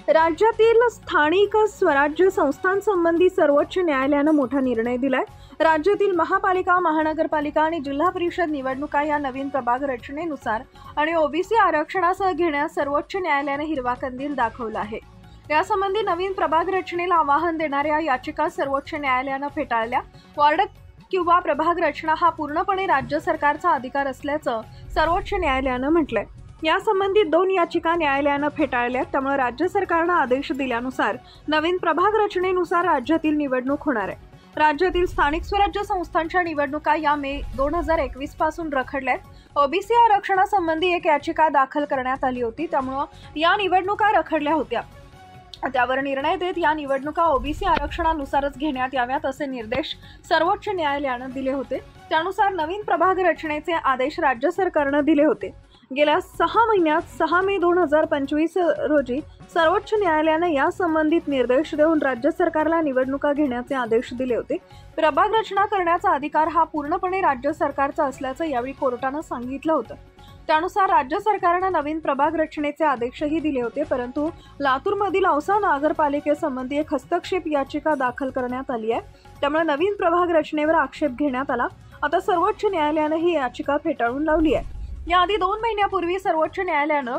राज्यातील स्थानिक स्वराज्य संस्थांसंबंधी सर्वोच्च न्यायालयानं मोठा निर्णय दिलाय। राज्यातील महापालिका, महानगरपालिका आणि जिल्हा परिषद निवडणुका या नवीन प्रभाग रचनेनुसार आणि ओबीसी आरक्षणासह घेण्यास सर्वोच्च न्यायालयाने हिरवा कंदील दाखवला आहे। यासंबंधी नवीन प्रभाग रचनेला आवाहन देणाऱ्या याचिका सर्वोच्च न्यायालयानं फेटाळल्या। वॉर्ड किंवा प्रभाग रचना हा पूर्णपणे राज्य सरकारचा अधिकार असल्याचं सर्वोच्च न्यायालयानं म्हटलंय। यासंबंधी 2 याचिका न्यायालयानं फेटाळल्या। त्यामुळे राज्य सरकारनं आदेश दिल्यानुसार नवीन प्रभाग रचनेनुसार राज्यातील निवडणूक होणार आहे। राज्यातील स्थानिक स्वराज्य संस्थांच्या निवडणुका या मे 2021 पासून रखडल्यात। ओबीसी आरक्षणासंबंधी एक याचिका दाखल करण्यात आली होती, त्यामुळे या निवडणुका रखडल्या होत्या। त्यावर निर्णय देत या निवडणुका ओबीसी आरक्षणानुसारच घेण्यात याव्यात असे निर्देश सर्वोच्च न्यायालयानं दिले होते। त्यानुसार नवीन प्रभाग रचनेचे आदेश राज्य सरकारनं दिले होते। गेल्या 6 महिन्यात 6 मे 2025 रोजी सर्वोच्च न्यायालयाने या संबंधित निर्देश देऊन राज्य सरकारला निवडणुका घेण्याचे आदेश दिले होते। प्रभाग रचना करण्याचा अधिकार हा पूर्णपणे राज्य सरकारचा असल्याचं यावेळी कोर्टानं सांगितलं होतं। त्यानुसार राज्य सरकारनं नवीन प्रभाग रचनेचे आदेशही दिले होते, परंतु लातूरमधील औसा नगरपालिकेसंबंधी एक हस्तक्षेप याचिका दाखल करण्यात आली आहे। त्यामुळे नवीन प्रभाग रचनेवर आक्षेप घेण्यात आला। आता सर्वोच्च न्यायालयानं ही याचिका फेटाळून लावली आहे। याआधी 2 महिन्यापूर्वी सर्वोच्च न्यायालयानं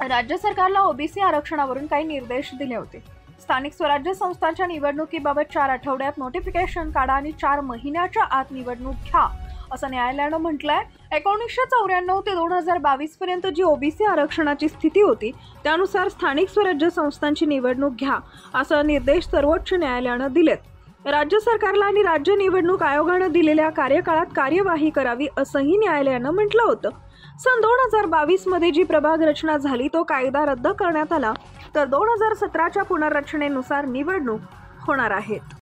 राज्य सरकारला ओबीसी आरक्षणावरून काही निर्देश दिले होते। स्थानिक स्वराज्य संस्थांच्या निवडणुकीबाबत 4 आठवड्यात नोटिफिकेशन काढा आणि 4 महिन्याच्या आत निवडणूक घ्या असं न्यायालयानं म्हटलंय। 1994 ते 2022 पर्यंत जी ओबीसी आरक्षणाची स्थिती होती त्यानुसार स्थानिक स्वराज्य संस्थांची निवडणूक घ्या असं निर्देश सर्वोच्च न्यायालयानं दिलेत। राज्य सरकारला आणि राज्य निवडणूक आयोगानं दिलेल्या कार्यकाळात कार्यवाही करावी असंही न्यायालयानं म्हटलं होतं। सन 2022 मध्ये जी प्रभाग रचना झाली तो कायदा रद्द करण्यात आला, तर 2017च्या पुनर्रचनेनुसार निवडणूक होणार आहेत।